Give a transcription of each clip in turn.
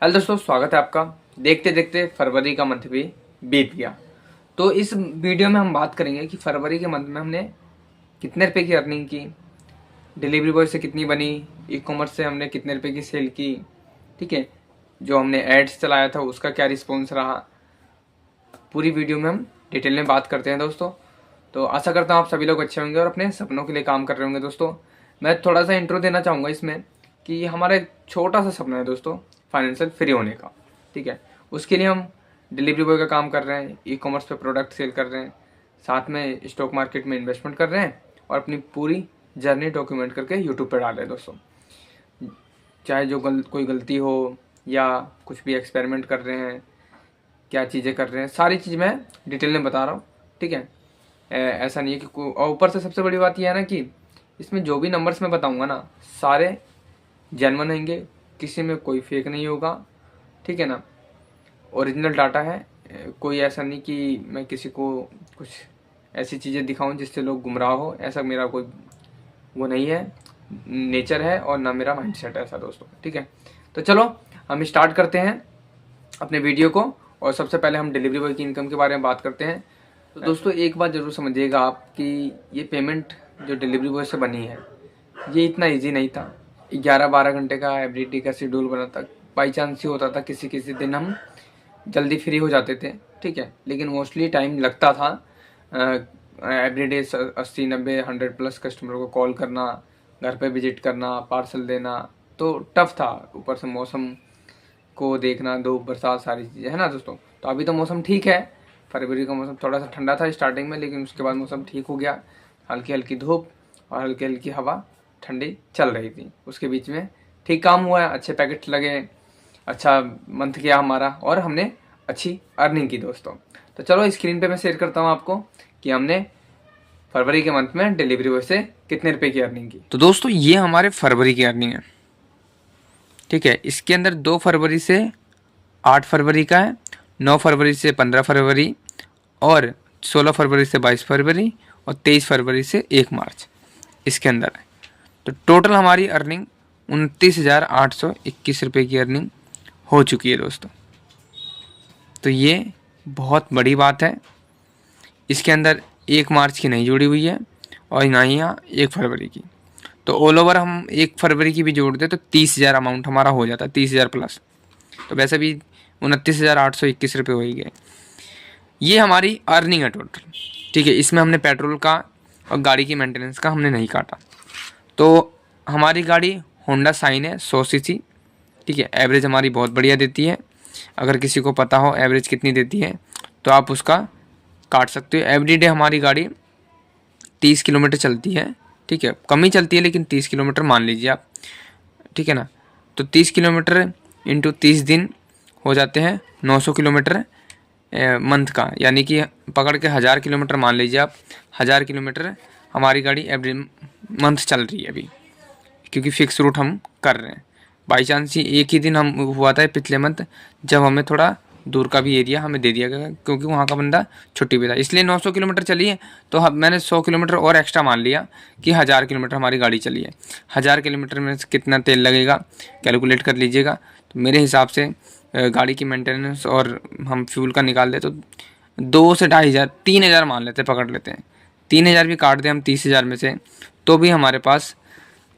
Hello दोस्तों, स्वागत है आपका। देखते देखते फरवरी का मंथ भी बीत गया। तो इस वीडियो में हम बात करेंगे कि फरवरी के मंथ में हमने कितने रुपए की अर्निंग की, डिलीवरी बॉय से कितनी बनी, ई कॉमर्स से हमने कितने रुपए की सेल की, ठीक है, जो हमने एड्स चलाया था उसका क्या रिस्पॉन्स रहा। पूरी वीडियो में हम डिटेल में बात करते हैं दोस्तों। तो आशा करता हूँ आप सभी लोग अच्छे होंगे और अपने सपनों के लिए काम कर रहे होंगे। दोस्तों मैं थोड़ा सा इंट्रो देना चाहूँगा इसमें कि हमारा एक छोटा सा सपना है दोस्तों, फाइनेंशियल फ्री होने का। ठीक है, उसके लिए हम डिलीवरी बॉय का काम कर रहे हैं, ई कॉमर्स पे प्रोडक्ट सेल कर रहे हैं, साथ में स्टॉक मार्केट में इन्वेस्टमेंट कर रहे हैं और अपनी पूरी जर्नी डॉक्यूमेंट करके यूट्यूब पर डाल रहे हैं दोस्तों। चाहे जो कोई गलती हो या कुछ भी एक्सपेरिमेंट कर रहे हैं, क्या चीज़ें कर रहे हैं, सारी चीज़ मैं डिटेल में बता रहा हूँ। ठीक है, ऐसा नहीं है कि और ऊपर से सबसे बड़ी बात यह है ना कि इसमें जो भी नंबर्स मैं बताऊंगा ना, सारे जेन्युइन होंगे, किसी में कोई फेक नहीं होगा। ठीक है ना, ओरिजिनल डाटा है। कोई ऐसा नहीं कि मैं किसी को कुछ ऐसी चीज़ें दिखाऊं जिससे लोग गुमराह हो, ऐसा मेरा कोई वो नहीं है, नेचर है और ना मेरा माइंडसेट है ऐसा दोस्तों। ठीक है, तो चलो हम स्टार्ट करते हैं अपने वीडियो को। और सबसे पहले हम डिलीवरी बॉय की इनकम के बारे में बात करते हैं। तो दोस्तों एक बात ज़रूर समझिएगा आप कि ये पेमेंट जो डिलीवरी बॉय से बनी है ये इतना इजी नहीं था। 11-12 घंटे का एवरीडे का शेड्यूल बना था। बाई चांस ही होता था किसी किसी दिन हम जल्दी फ्री हो जाते थे। ठीक है, लेकिन मोस्टली टाइम लगता था। एवरीडे 80-90-100+ कस्टमर को कॉल करना, घर पे विजिट करना, पार्सल देना, तो टफ था। ऊपर से मौसम को देखना, धूप बरसात सारी चीज़ें है ना दोस्तों। तो अभी तो मौसम ठीक है, फरवरी का मौसम थोड़ा सा ठंडा था स्टार्टिंग में, लेकिन उसके बाद मौसम ठीक हो गया। हल्की हल्की धूप और हल्की हल्की हवा ठंडी चल रही थी। उसके बीच में ठीक काम हुआ, अच्छे पैकेट लगे, अच्छा मंथ गया हमारा और हमने अच्छी अर्निंग की दोस्तों। तो चलो स्क्रीन पे मैं शेयर करता हूँ आपको कि हमने फरवरी के मंथ में डिलीवरी बॉय से कितने रुपए की अर्निंग की। तो दोस्तों ये हमारे फरवरी की अर्निंग है। ठीक है, इसके अंदर 2 फरवरी से 8 फरवरी का है, 9 फरवरी से 15 फरवरी और 16 फरवरी से 22 फरवरी और 23 फरवरी से 1 मार्च इसके अंदर है। तो टोटल हमारी अर्निंग 29,821 रुपये की अर्निंग हो चुकी है दोस्तों। तो ये बहुत बड़ी बात है। इसके अंदर 1 मार्च की नहीं जुड़ी हुई है और ना ही यहाँ 1 फरवरी की। तो ऑल ओवर हम 1 फरवरी की भी जोड़ दें तो 30,000 अमाउंट हमारा हो जाता है, 30,000 प्लस। तो वैसे भी 29,821 रुपये हो ही गए। ये हमारी अर्निंग है टोटल। ठीक है, इसमें हमने पेट्रोल का और गाड़ी की मेंटेनेंस का हमने नहीं काटा। तो हमारी गाड़ी होंडा साइन है 100 सीसी। ठीक है, एवरेज हमारी बहुत बढ़िया देती है। अगर किसी को पता हो एवरेज कितनी देती है तो आप उसका काट सकते हो। एवरीडे हमारी गाड़ी 30 किलोमीटर चलती है। ठीक है, कम ही चलती है लेकिन 30 किलोमीटर मान लीजिए आप। ठीक है ना, तो 30 किलोमीटर इंटू 30 दिन हो जाते हैं 900 किलोमीटर मंथ का, यानी कि पकड़ के 1000 किलोमीटर मान लीजिए आप। 1000 किलोमीटर हमारी गाड़ी एवरी मंथ चल रही है अभी, क्योंकि फिक्स रूट हम कर रहे हैं। बाई चांस ही एक ही दिन हम हुआ था पिछले मंथ जब हमें थोड़ा दूर का भी एरिया हमें दे दिया गया, क्योंकि वहाँ का बंदा छुट्टी पे था, इसलिए 900 किलोमीटर चली है। तो मैंने 100 किलोमीटर और एक्स्ट्रा मान लिया कि 1000 किलोमीटर हमारी गाड़ी चली है। 1000 किलोमीटर में कितना तेल लगेगा कैलकुलेट कर लीजिएगा। तो मेरे हिसाब से गाड़ी की मेंटेनेंस और हम फ्यूल का निकाल दें तो 2 से 2,500 3,000 मान लेते, पकड़ लेते हैं। 3,000 भी काट दें हम 30,000 में से तो भी हमारे पास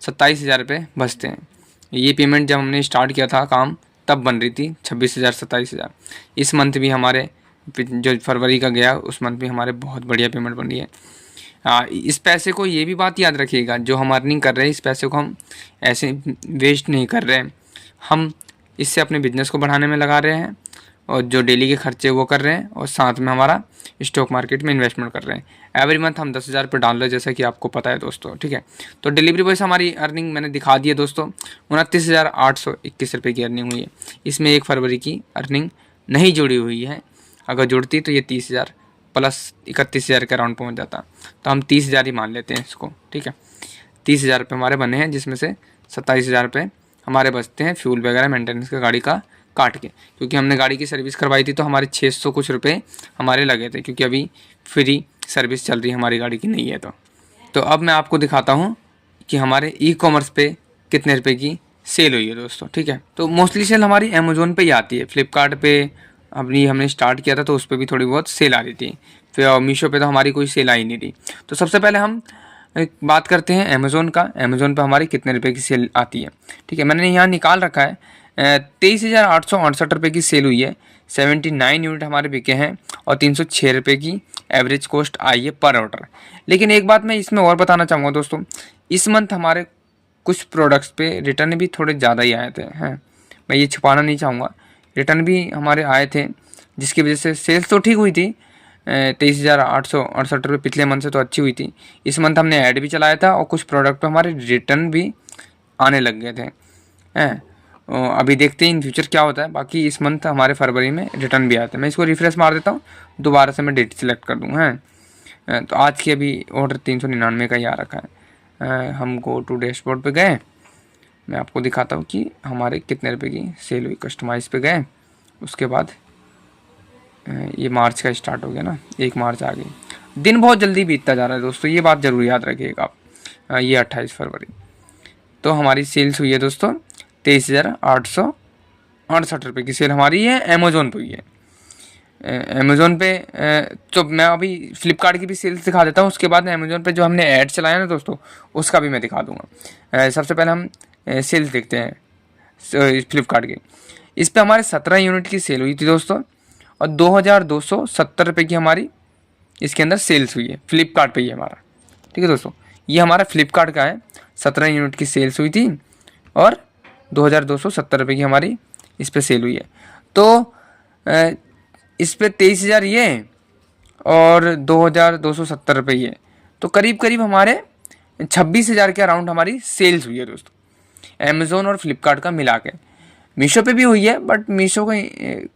27,000 रुपये बचते हैं। ये पेमेंट जब हमने स्टार्ट किया था काम तब बन रही थी 26,000 27,000। इस मंथ भी हमारे जो फरवरी का गया उस मंथ भी हमारे बहुत बढ़िया पेमेंट बन रही है। इस पैसे को ये भी बात याद रखिएगा, जो हम अर्निंग कर रहे हैं इस पैसे को हम ऐसे वेस्ट नहीं कर रहे हैं, हम इससे अपने बिजनेस को बढ़ाने में लगा रहे हैं और जो डेली के खर्चे वो कर रहे हैं और साथ में हमारा स्टॉक मार्केट में इन्वेस्टमेंट कर रहे हैं। एवरी मंथ हम 10,000 रुपये डाल रहे हैं, जैसा कि आपको पता है दोस्तों। ठीक है, तो डिलीवरी बॉय से हमारी अर्निंग मैंने दिखा दी है दोस्तों, 29,821 रुपये की अर्निंग हुई है। इसमें 1 फरवरी की अर्निंग नहीं जुड़ी हुई है। अगर जुड़ती तो ये 30,000 प्लस 31,000 के अराउंड पहुँच जाता। तो हम 30,000 ही मान लेते हैं इसको। ठीक है, 30,000 रुपये हमारे बने हैं, जिसमें से 27,000 रुपये हमारे बचते हैं फ्यूल वगैरह मेंटेनेंस का गाड़ी का काट के, क्योंकि हमने गाड़ी की सर्विस करवाई थी तो हमारे 600 कुछ रुपए हमारे लगे थे, क्योंकि अभी फ्री सर्विस चल रही है हमारी गाड़ी की नहीं है। तो अब मैं आपको दिखाता हूँ कि हमारे ई कॉमर्स पे कितने रुपए की सेल हुई है दोस्तों, ठीक है। तो मोस्टली सेल हमारी अमेज़ोन पे ही आती है। फ्लिपकार्ट पे अपनी हमने स्टार्ट किया था तो उस पर भी थोड़ी बहुत सेल आ रही थी, फिर मीशो पे तो हमारी कोई सेल आई नहीं थी। तो सबसे पहले हम एक बात करते हैं अमेज़ोन का। अमेज़ोन पे हमारी कितने रुपए की सेल आती है, ठीक है। मैंने यहाँ निकाल रखा है 23,868 रुपये की सेल हुई है। 79 यूनिट हमारे बिके हैं और 306 रुपये की एवरेज कॉस्ट आई है पर ऑर्डर। लेकिन एक बात मैं इसमें और बताना चाहूँगा दोस्तों, इस मंथ हमारे कुछ प्रोडक्ट्स पे रिटर्न भी थोड़े ज़्यादा ही आए थे हैं, मैं ये छुपाना नहीं चाहूँगा। रिटर्न भी हमारे आए थे जिसकी वजह से सेल्स तो ठीक हुई थी। 23,868 रुपये पिछले मंथ से तो अच्छी हुई थी। इस मंथ हमने ऐड भी चलाया था और कुछ प्रोडक्ट पे हमारे रिटर्न भी आने लग गए थे हैं। अभी देखते हैं इन फ्यूचर क्या होता है। बाकी इस मंथ हमारे फरवरी में रिटर्न भी आते हैं। मैं इसको रिफ्रेश मार देता हूँ, दोबारा से मैं डेट सिलेक्ट कर दूँ हैं। तो आज की अभी ऑर्डर 399 का ही आ रखा है। हम गो टू डैशबोर्ड पे गए, मैं आपको दिखाता हूँ कि हमारे कितने रुपए की सेल हुई। कस्टमाइज़ पे गए, उसके बाद ये मार्च का स्टार्ट हो गया ना, 1 मार्च आ गई। दिन बहुत जल्दी बीतता जा रहा है दोस्तों, ये बात ज़रूर याद रखिएगा आप। ये 28 फरवरी तो हमारी सेल्स हुई है दोस्तों 23,868 रुपये की सेल हमारी है। अमेज़ोन पे हुई है। अमेज़ोन पे तो मैं अभी फ्लिपकार्ट की भी सेल्स दिखा देता हूँ, उसके बाद अमेज़ोन पे जो हमने ऐड चलाया ना दोस्तों उसका भी मैं दिखा दूँगा। सबसे पहले हम सेल्स देखते हैं फ्लिपकार्ट की। इस पे हमारे 17 यूनिट की सेल हुई थी दोस्तों और 2,270 रुपये की हमारी इसके अंदर सेल्स हुई है। फ्लिपकार्ट पे ही हमारा, ठीक है दोस्तों, ये हमारा फ्लिपकार्ट का है। 17 यूनिट की सेल्स हुई थी और 2,270 रुपये की हमारी इस पर सेल हुई है। तो इस पर 23,000 ये और 2,270 रुपये ये, तो करीब करीब हमारे 26,000 के अराउंड हमारी सेल्स हुई है दोस्तों, अमेज़ोन और फ्लिपकार्ट का मिला के। मीशो पे भी हुई है, बट मीशो का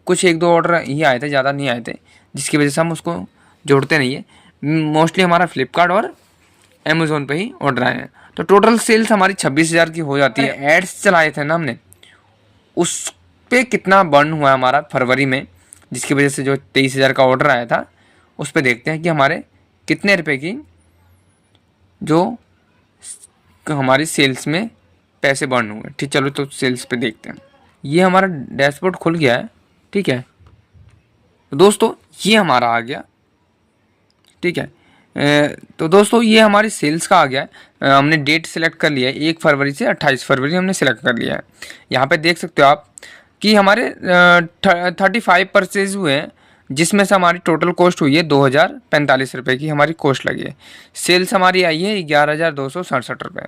कुछ 1-2 ऑर्डर ही आए थे, ज़्यादा नहीं आए थे, जिसकी वजह से हम उसको जोड़ते नहीं है। मोस्टली हमारा फ्लिपकार्ट और अमेज़ोन पे ही ऑर्डर आए हैं। तो टोटल सेल्स हमारी 26,000 की हो जाती है। एड्स चलाए थे ना हमने, उस पे कितना बर्न हुआ हमारा फरवरी में, जिसकी वजह से जो 23,000 का ऑर्डर आया था उस पे देखते हैं कि हमारे कितने रुपए की जो हमारी सेल्स में पैसे बर्न हुए। ठीक, चलो तो सेल्स पे देखते हैं। ये हमारा डैशबोर्ड खुल गया है, ठीक है दोस्तों, ये हमारा आ गया, ठीक है। तो दोस्तों ये हमारी सेल्स का आ गया है। हमने डेट सिलेक्ट कर लिया है, 1 फरवरी से 28 फरवरी हमने सिलेक्ट कर लिया है। यहाँ पे देख सकते हो आप कि हमारे 35 परचेज हुए हैं, जिसमें से हमारी टोटल कॉस्ट हुई है 2,045 रुपये की हमारी कॉस्ट लगी है। सेल्स हमारी आई है 11,267 रुपये,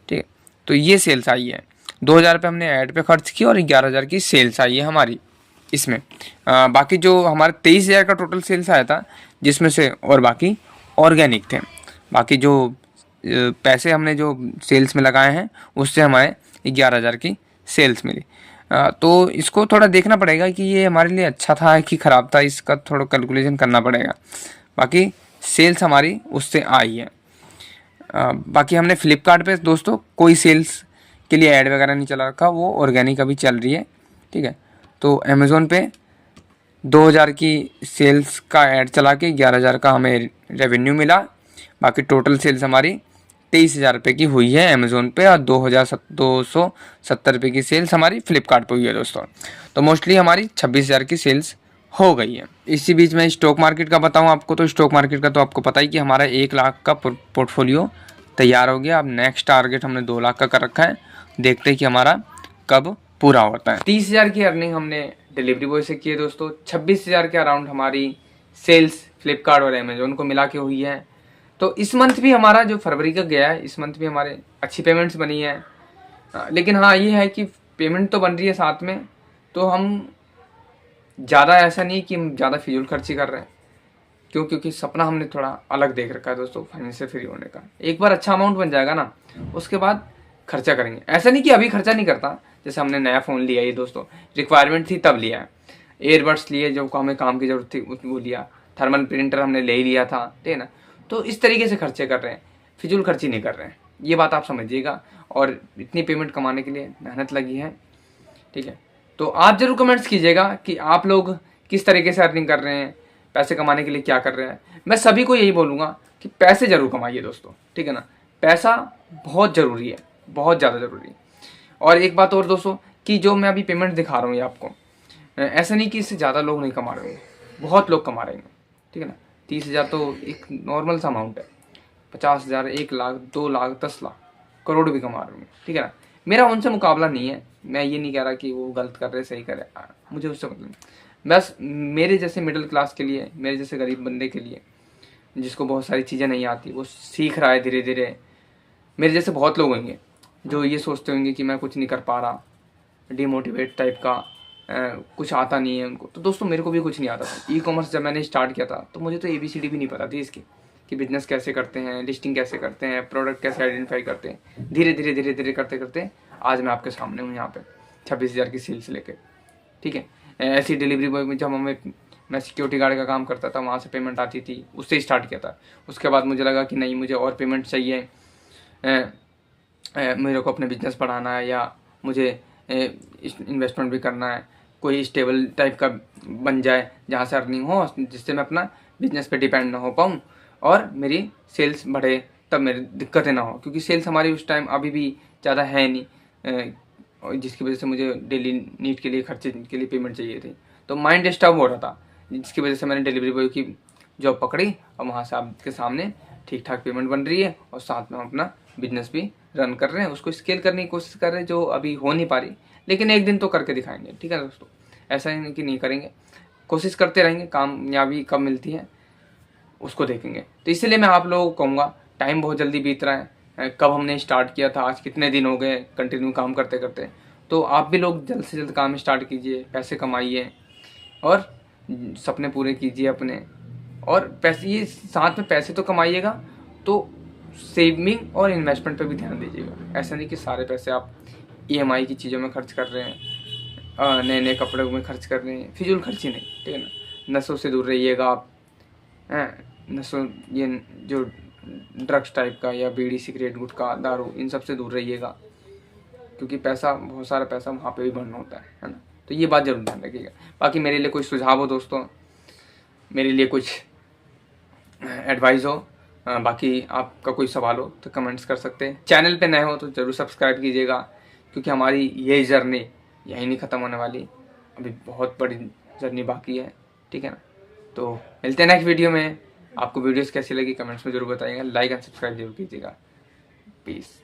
ठीक है। तो ये सेल्स आई है, 2,000 रुपये हमने ऐड पे खर्च किया और 11,000 की सेल्स आई है हमारी इसमें। बाकी जो हमारे 23,000 का टोटल सेल्स आया था, जिसमें से और बाकी ऑर्गेनिक थे। बाकी जो पैसे हमने जो सेल्स में लगाए हैं उससे हमारे 11,000 की सेल्स मिली। तो इसको थोड़ा देखना पड़ेगा कि ये हमारे लिए अच्छा था कि ख़राब था, इसका थोड़ा कैलकुलेशन करना पड़ेगा। बाकी सेल्स हमारी उससे आई है। बाकी हमने फ्लिपकार्ट पे दोस्तों कोई सेल्स के लिए ऐड वगैरह नहीं चला रखा, वो ऑर्गेनिक अभी चल रही है, ठीक है। तो अमेज़ोन पे 2,000 की सेल्स का ऐड चला के 11,000 का हमें रेवेन्यू मिला। बाकी टोटल सेल्स हमारी 23,000 रुपये की हुई है अमेज़ोन पे और 2,270 रुपये की सेल्स हमारी फ्लिपकार्ट पे हुई है दोस्तों। तो मोस्टली हमारी 26,000 की सेल्स हो गई है। इसी बीच में स्टॉक मार्केट का बताऊं आपको, तो स्टॉक मार्केट का तो आपको पता ही कि हमारा 1 लाख का पोर्टफोलियो तैयार हो गया। अब नेक्स्ट टारगेट हमने 2 लाख का कर रखा है, देखते हैं कि हमारा कब पूरा होता है। 30,000 की अर्निंग हमने डिलीवरी बॉय से की है दोस्तों। 26,000 के अराउंड हमारी सेल्स फ्लिपकार्ट और अमेज़ोन को मिला के हुई है। तो इस मंथ भी हमारा जो फरवरी का गया है, इस मंथ भी हमारे अच्छी पेमेंट्स बनी है। लेकिन हाँ ये है कि पेमेंट तो बन रही है साथ में, तो हम ज़्यादा ऐसा नहीं कि हम ज़्यादा फिजूल खर्ची कर रहे हैं, क्योंकि सपना हमने थोड़ा अलग देख रखा है दोस्तों फाइनेंशियल फ्री होने का। एक बार अच्छा अमाउंट बन जाएगा ना, उसके बाद खर्चा करेंगे। ऐसा नहीं कि अभी खर्चा नहीं करता, जैसे हमने नया फ़ोन लिया ये दोस्तों, रिक्वायरमेंट थी तब लिया है। एयरबड्स लिए जो हमें काम की ज़रूरत थी वो लिया। थर्मल प्रिंटर हमने ले ही लिया था, ठीक है ना। तो इस तरीके से खर्चे कर रहे हैं, फिजूल खर्ची नहीं कर रहे हैं, ये बात आप समझिएगा। और इतनी पेमेंट कमाने के लिए मेहनत लगी है, ठीक है। तो आप ज़रूर कमेंट्स कीजिएगा कि आप लोग किस तरीके से अर्निंग कर रहे हैं, पैसे कमाने के लिए क्या कर रहे हैं। मैं सभी को यही बोलूँगा कि पैसे ज़रूर कमाइए दोस्तों, ठीक है ना। पैसा बहुत ज़रूरी है, बहुत ज़्यादा ज़रूरी है। और एक बात और दोस्तों कि जो मैं अभी पेमेंट दिखा रहा हूँ ये आपको, ऐसा नहीं कि इससे ज़्यादा लोग नहीं कमा रहे होंगे, बहुत लोग कमा रहे हैं, ठीक है ना। 30,000 तो एक नॉर्मल सा अमाउंट है, 50,000, 1 लाख, 2 लाख, 10 लाख, करोड़ भी कमा रहे होंगे, ठीक है ना। मेरा उनसे मुकाबला नहीं है, मैं ये नहीं कह रहा कि वो गलत कर रहे सही कर रहे, मुझे उससे मतलब नहीं। बस मेरे जैसे मिडिल क्लास के लिए, मेरे जैसे गरीब बंदे के लिए जिसको बहुत सारी चीज़ें नहीं आती, वो सीख रहा है धीरे धीरे, मेरे जैसे बहुत लोग होंगे जो ये सोचते होंगे कि मैं कुछ नहीं कर पा रहा, डिमोटिवेट टाइप का, कुछ आता नहीं है उनको। तो दोस्तों मेरे को भी कुछ नहीं आता था। ई कॉमर्स जब मैंने स्टार्ट किया था तो मुझे तो ABCD भी नहीं पता थी इसकी, कि बिजनेस कैसे करते हैं, लिस्टिंग कैसे करते हैं, प्रोडक्ट कैसे आइडेंटिफाई करते हैं। धीरे धीरे धीरे धीरे करते करते आज मैं आपके सामने हूँ यहाँ पे 26,000 की सेल्स लेके, ठीक है। ऐसी डिलीवरी बॉय में जब मैं सिक्योरिटी गार्ड का काम करता था, वहाँ से पेमेंट आती थी, उससे स्टार्ट किया था। उसके बाद मुझे लगा कि नहीं, मुझे और पेमेंट चाहिए, मेरे को अपने बिजनेस बढ़ाना है, या मुझे इन्वेस्टमेंट भी करना है, कोई स्टेबल टाइप का बन जाए जहाँ से अर्निंग हो, जिससे मैं अपना बिजनेस पे डिपेंड ना हो पाऊँ और मेरी सेल्स बढ़े, तब मेरी दिक्कतें ना हो। क्योंकि सेल्स हमारी उस टाइम अभी भी ज़्यादा है नहीं, और जिसकी वजह से मुझे डेली नीड के लिए, खर्चे के लिए पेमेंट चाहिए थी। तो माइंड डिस्टर्ब हो रहा था, जिसकी वजह से मैंने डिलीवरी बॉय की जॉब पकड़ी, और वहाँ से आपके सामने ठीक ठाक पेमेंट बन रही है, और साथ में हम अपना बिजनेस भी रन कर रहे हैं, उसको स्केल करने की कोशिश कर रहे हैं, जो अभी हो नहीं पा रही, लेकिन एक दिन तो करके दिखाएंगे, ठीक है दोस्तों। ऐसा नहीं कि नहीं करेंगे, कोशिश करते रहेंगे, कामयाबी कब मिलती है उसको देखेंगे। तो इसलिए मैं आप लोगों को कहूँगा, टाइम बहुत जल्दी बीत रहा है, कब हमने स्टार्ट किया था, आज कितने दिन हो गए कंटिन्यू काम करते करते। तो आप भी लोग जल्द से जल्द काम स्टार्ट कीजिए, पैसे कमाइए और सपने पूरे कीजिए अपने। और पैसे, ये साथ में पैसे तो कमाइएगा, तो सेविंग और इन्वेस्टमेंट पे भी ध्यान दीजिएगा। ऐसा नहीं कि सारे पैसे आप EMI की चीज़ों में खर्च कर रहे हैं, नए नए कपड़ों में खर्च कर रहे हैं, फिजूल खर्ची नहीं, ठीक है ना। नशों से दूर रहिएगा आप, नशों, ये जो ड्रग्स टाइप का, या बीड़ी, सिगरेट, गुटखा, दारू, इन सब से दूर रहिएगा, क्योंकि पैसा, बहुत सारा पैसा वहाँ पे भी बर्न होता है ना। तो ये बात जरूर ध्यान रखिएगा। बाकी मेरे लिए कोई सुझाव हो दोस्तों, मेरे लिए कुछ एडवाइस हो, बाकी आपका कोई सवाल हो तो कमेंट्स कर सकते हैं। चैनल पे नए हो तो ज़रूर सब्सक्राइब कीजिएगा, क्योंकि हमारी ये जर्नी यहीं नहीं ख़त्म होने वाली, अभी बहुत बड़ी जर्नी बाकी है, ठीक है ना। तो मिलते हैं नेक्स्ट वीडियो में। आपको वीडियोस कैसी लगी कमेंट्स में जरूर बताइएगा, लाइक एंड सब्सक्राइब जरूर कीजिएगा। पीस।